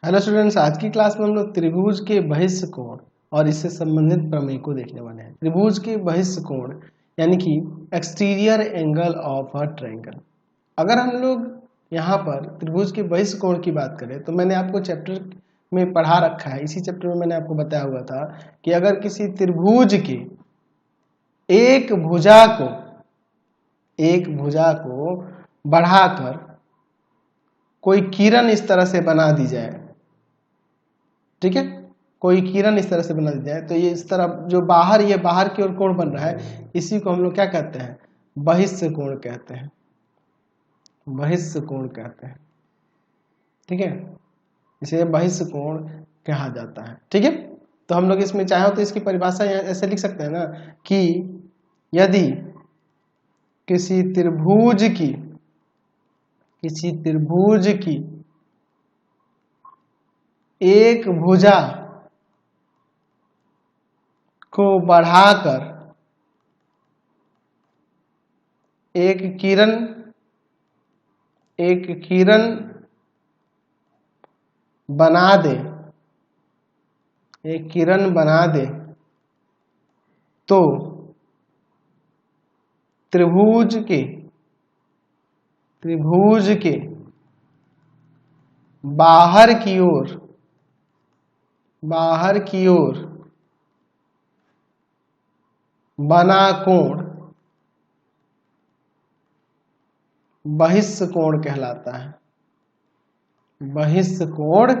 Hello students, आज की class में हम लोग त्रिभुज के बहिष्ठ कोण और इससे संबंधित प्रमेय को देखने वाले हैं। त्रिभुज के बहिष्ठ कोण यानी कि exterior angle of a triangle. अगर हम लोग यहाँ पर त्रिभुज के बहिष्ठ कोण की बात करें तो मैंने आपको चैप्टर में पढ़ा रखा है। इसी चैप्टर में मैंने आपको बताया हुआ था कि अगर किसी त्रिभुज के एक भुजा को बढ़ाकर कोई किरण इस तरह से बना दी जाए, ठीक है, कोई किरण इस तरह से बना दी जाए तो ये इस तरह जो बाहर की ओर कोण बन रहा है, इसी को हम लोग क्या कहते हैं? बहिष्ठ कोण कहते हैं। बहिष्ठ कोण कहते हैं, ठीक है, इसे बहिष्ठ कोण कहा जाता है। ठीक है, तो हम लोग इसमें चाहे तो इसकी परिभाषा ऐसे लिख सकते हैं ना कि यदि किसी त्रिभुज की एक भुजा को बढ़ाकर एक किरण बना दे तो त्रिभुज के बाहर की ओर बना कोण बहिष्ठ कोण कहलाता है। बहिष्ठ कोण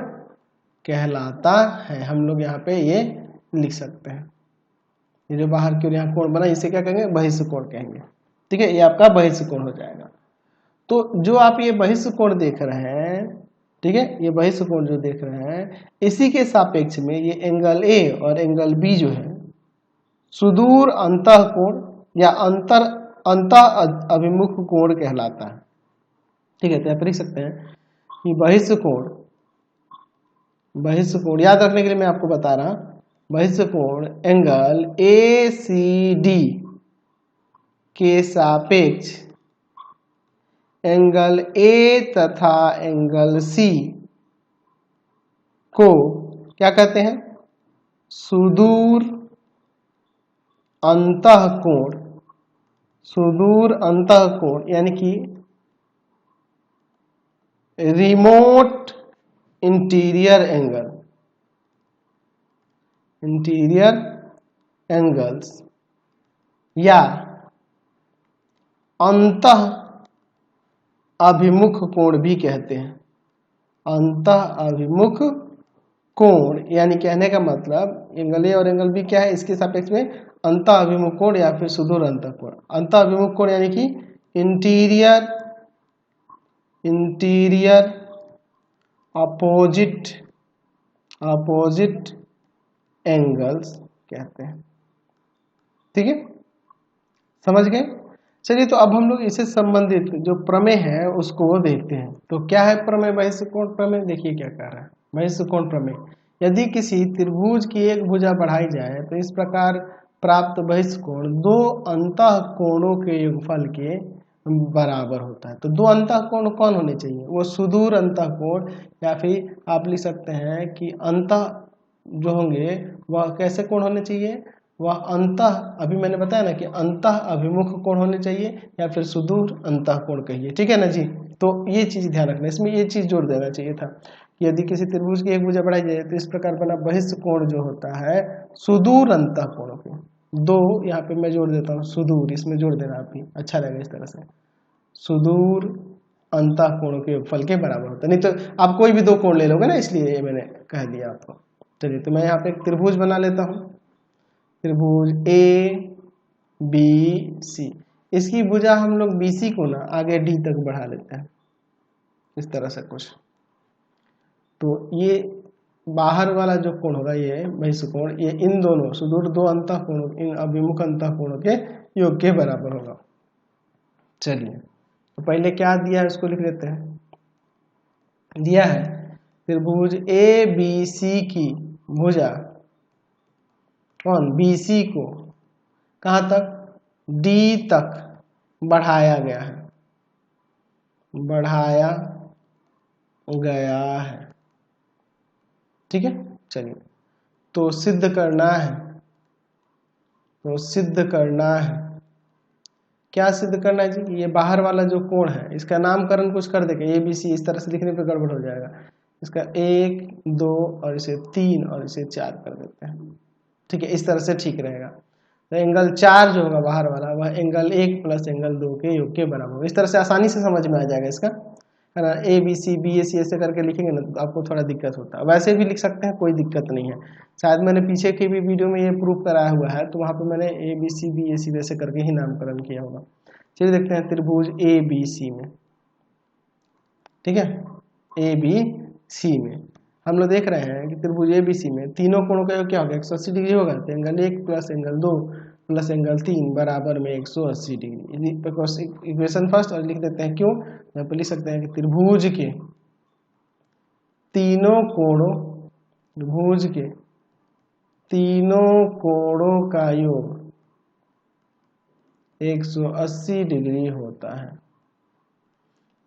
कहलाता है। हम लोग यहाँ पे ये लिख सकते हैं, ये जो बाहर की ओर यहाँ कोण बना इसे क्या कहेंगे? बहिष्ठ कोण कहेंगे। ठीक है, ये आपका बहिष्ठ कोण हो जाएगा। तो जो आप ये बहिष्ठ कोण देख रहे हैं, ठीक है, ये बहिष्ठ कोण जो देख रहे हैं, इसी के सापेक्ष में ये एंगल ए और एंगल बी जो है सुदूर अंतः कोण या अंतः अभिमुख कोण कहलाता है। ठीक है, तो आप लिख सकते हैं कि बहिष्ठ कोण याद रखने के लिए मैं आपको बता रहा, बहिष्ठ कोण एंगल ए सी डी के सापेक्ष एंगल ए तथा एंगल सी को क्या कहते हैं? सुदूर अंतः कोण यानी कि रिमोट इंटीरियर एंगल्स या अंतः अभिमुख कोण भी कहते हैं। अंतः अभिमुख कोण यानी कहने का मतलब एंगल ए और एंगल बी क्या है, इसके सापेक्ष में अंतः अभिमुख कोण या फिर सुदूर अंतः कोण। अंतः अभिमुख कोण यानी कि इंटीरियर अपोजिट एंगल्स कहते हैं। ठीक है, समझ गए? चलिए, तो अब हम लोग इससे संबंधित जो प्रमेय है उसको देखते हैं। तो क्या है प्रमेय? बहिष्ठ कोण प्रमेय। देखिए क्या कह रहा है बहिष्ठ कोण प्रमेय। यदि किसी त्रिभुज की एक भुजा बढ़ाई जाए तो इस प्रकार प्राप्त बहिष्ठ कोण दो अंतः कोणों के योगफल के बराबर होता है। तो दो अंतः कोण कौन होने चाहिए? वो सुदूर अंतः कोण, या फिर आप लिख सकते हैं कि अंतः जो होंगे वह कैसे कोण होने चाहिए? वह अंतः, अभी मैंने बताया ना कि अंतः अभिमुख कोण होने चाहिए या फिर सुदूर अंतः कोण कहिए। ठीक है ना जी? तो ये चीज ध्यान रखना, इसमें ये चीज जोड़ देना चाहिए था कि यदि किसी त्रिभुज की एक भुजा बढ़ाई जाए तो इस प्रकार बना बहिष्ठ कोण जो होता है सुदूर अंतः कोण के दो, यहाँ पे मैं जोड़ देता हूँ सुदूर, इसमें जोड़ देना आप भी, अच्छा रहेगा इस तरह से, सुदूर अंतः कोणों के फल के बराबर होता है। नहीं तो आप कोई भी दो कोण ले लोगे ना, इसलिए ये मैंने कह दिया आपको। चलिए, तो मैं यहाँ पे एक त्रिभुज बना लेता हूँ, त्रिभुज ए बी सी। इसकी भुजा हम लोग बी सी को ना आगे डी तक बढ़ा लेते हैं इस तरह से कुछ। तो ये बाहर वाला जो कोण होगा ये बहिष्ठ कोण, ये इन दोनों सुदूर दो अंतः कोणों, इन अभिमुख अंतः कोणों के योग के बराबर होगा। चलिए, तो पहले क्या दिया है उसको लिख लेते हैं। दिया है त्रिभुज ए बी सी की भुजा कौन? बी सी को कहाँ तक? डी तक बढ़ाया गया है, ठीक है। चलिए, तो सिद्ध करना है, तो सिद्ध करना है, क्या सिद्ध करना है जी? ये बाहर वाला जो कोण है इसका नामकरण कुछ कर देंगे, ABC, इस तरह से लिखने पे गड़बड़ हो जाएगा। इसका 1, 2 और इसे 3 और इसे 4 कर देते हैं, ठीक है, इस तरह से ठीक रहेगा। तो एंगल 4 जो होगा बाहर वाला वह एंगल 1 प्लस एंगल 2 के योग के बराबर होगा। इस तरह से आसानी से समझ में आ जाएगा इसका, है ना। ABC, BAC ऐसे करके लिखेंगे ना तो आपको थोड़ा दिक्कत होता है, वैसे भी लिख सकते हैं, कोई दिक्कत नहीं है। शायद मैंने पीछे के भी वीडियो में ये प्रूफ कराया हुआ है, तो वहाँ पे मैंने ABC, BAC वैसे करके ही नामकरण किया होगा। चलिए देखते हैं त्रिभुज ABC में, ठीक है। ABC में हम लोग देख रहे हैं कि त्रिभुज ABC में तीनों कोणों का योग क्या होगा, 180 डिग्री होगा। तो angle 1 plus angle 2 plus angle 3 बराबर में 180 डिग्री। इक्वेशन फर्स्ट और लिख देते हैं, क्यों, यहाँ पर लिख सकते हैं कि त्रिभुज के तीनों कोणों, त्रिभुज के तीनों कोणों का योग 180 डिग्री होता है,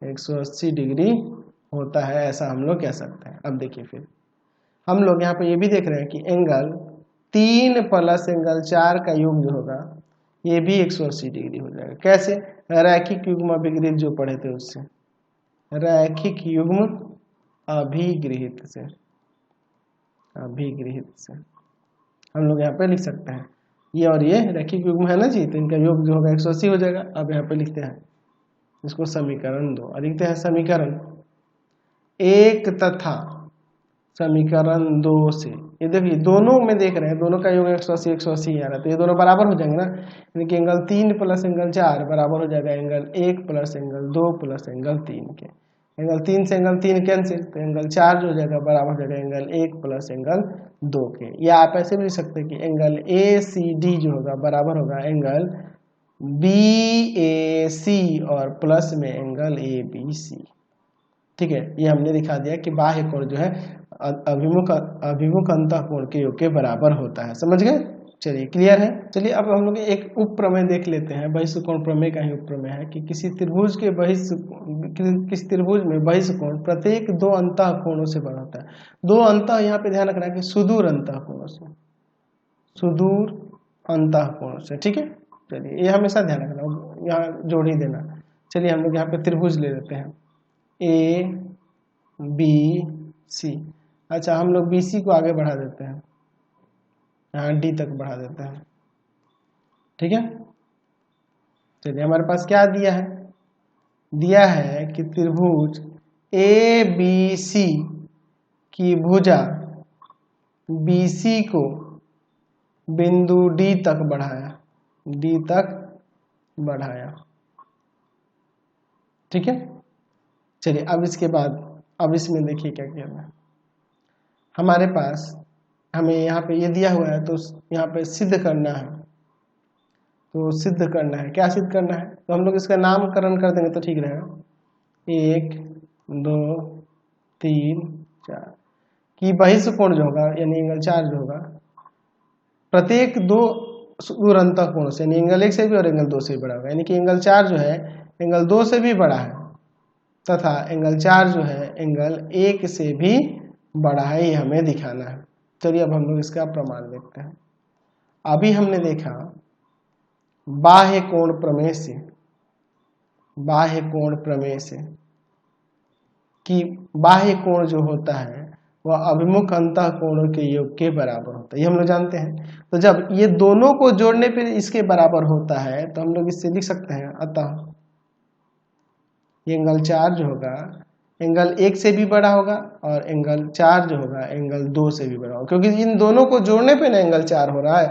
180 डिग्री होता है, ऐसा हम लोग कह सकते हैं। अब देखिए फिर हम लोग यहाँ पे ये भी देख रहे हैं कि एंगल 3 प्लस एंगल 4 का योग जो होगा ये भी 180 डिग्री हो जाएगा। कैसे, रैखिक युग्म अभिगृहित जो पढ़े थे उससे, रैखिक युग्म अभिगृहित से, अभिगृहित से हम लोग यहाँ पे लिख सकते हैं, ये और ये रैखिक युग्म है ना जी, तो इनका योग जो होगा 180 हो जाएगा। अब यहाँ पे लिखते हैं इसको समीकरण 2, और लिखते हैं समीकरण 1 तथा समीकरण 2 से, ये देखिए दोनों में देख रहे हैं, दोनों का योग 180 180 आ रहा है, तो ये दोनों बराबर हो जाएंगे ना, यानी कि एंगल 3 प्लस एंगल 4 बराबर हो जाएगा angle 1 plus angle 2 plus angle 3 के। एंगल 3 से एंगल 3 कैंसिल, तो एंगल 4 जो हो जाएगा बराबर हो जाएगा एंगल 1 प्लस एंगल 2 के। या आप ऐसे भी लिख सकते हैं कि एंगल ACD जो होगा बराबर होगा एंगल BAC और प्लस में एंगल ABC, ठीक है। ये हमने दिखा दिया कि बाह्य कोण जो है अभिमुख अंतः कोण के योग के बराबर होता है, समझ गए। चलिए क्लियर है। चलिए अब हम लोग एक उप प्रमेय देख लेते हैं, बहिष्कोण प्रमेय का ही उप प्रमेय है कि किसी त्रिभुज में बहिष्कोण प्रत्येक 2 अंतः कोणों से बना होता है। 2 अंतः, यहाँ पे ध्यान रखना है कि सुदूर अंतः कोणों से, सुदूर अंतः कोणों से, ठीक है। चलिए ये हमेशा ध्यान रखना, यहाँ जोड़ ही देना। चलिए हम लोग यहाँ पे त्रिभुज ले लेते हैं ABC। अच्छा, हम लोग BC को आगे बढ़ा देते हैं, यहाँ D तक बढ़ा देते हैं, ठीक है। चलिए हमारे पास क्या दिया है, दिया है कि त्रिभुज ABC की भुजा BC को बिंदु D तक बढ़ाया, D तक बढ़ाया, ठीक है। चलिए अब इसके बाद अब इसमें देखिए क्या किया है, हमारे पास हमें यहाँ पे ये दिया हुआ है, तो यहाँ पे सिद्ध करना है, तो सिद्ध करना है, क्या सिद्ध करना है, तो हम लोग इसका नामकरण कर देंगे तो ठीक रहेगा। 1 2 3 4 कि बहिष्कोण जो होगा यानी एंगल 4 जो होगा प्रत्येक 2 सुदूर अंतः कोण से, यानी एंगल 1 से भी और एंगल 2 से भी बड़ा होगा, यानी कि एंगल 4 जो है एंगल 2 से भी बड़ा है तथा एंगल 4 जो है एंगल 1 से भी बड़ा है, ये हमें दिखाना है। चलिए अब हम लोग इसका प्रमाण देखते हैं। अभी हमने देखा बाह्य कोण प्रमेय से, बाह्य कोण प्रमेय से कि बाह्य कोण जो होता है वह अभिमुख अंतः कोणों के योग के बराबर होता है, ये हम लोग जानते हैं। तो जब ये दोनों को जोड़ने पे इसके बराबर होता है तो हम लोग इससे लिख सकते हैं, अतः ये एंगल 4 जो होगा एंगल 1 से भी बड़ा होगा और एंगल 4 जो होगा एंगल 2 से भी बड़ा होगा, क्योंकि इन दोनों को जोड़ने पे ना एंगल 4 हो रहा है,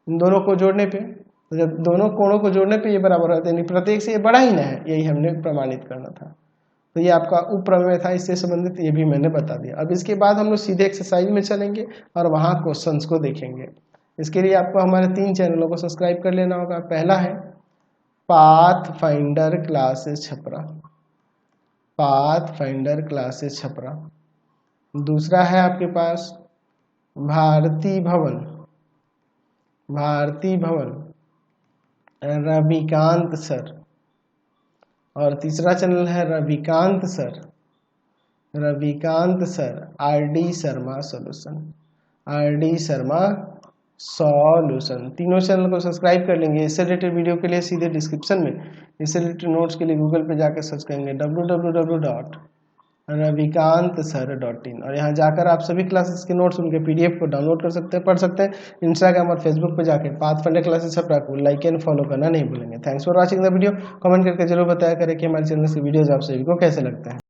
इन दोनों को जोड़ने पे, तो जब दोनों कोणों को जोड़ने पे ये बराबर होता है यानी प्रत्येक से ये बड़ा ही ना है, यही हमने प्रमाणित करना था। तो ये आपका उप प्रमेय था, इससे संबंधित ये भी मैंने बता दिया। अब इसके बाद हम लोग सीधे एक्सरसाइज में चलेंगे और वहाँ क्वेश्चंस को देखेंगे। इसके लिए आपको हमारे 3 चैनलों को सब्सक्राइब कर लेना होगा। पहला है pathfinder classes Chhapra, pathfinder classes Chhapra. दूसरा है आपके पास भारती भवन, भारती भवन रविकांत सर। और तीसरा चैनल है Ravikant sir Ravikant sir, RD Sharma solution, RD Sharma solution, तीनों चैनल को सब्सक्राइब कर लेंगे। इससे रिलेटेड वीडियो के लिए सीधे डिस्क्रिप्शन में, इससे रिलेटेड नोट्स के लिए गूगल पे जाकर सर्च करेंगे www.ravikantsir.in और यहाँ जाकर आप सभी क्लासेस के नोट्स, उनके PDF को डाउनलोड कर सकते हैं, पढ़ सकते हैं। इंस्टाग्राम और फेसबुक पे जाकर पाथफाइंडर क्लासेस सब को लाइक एंड फॉलो करना नहीं भूलेंगे। Thanks for watching the video. Comment करके जरूर बताया करें कि हमारे चैनल के वीडियोज आप सभी को कैसे लगते हैं।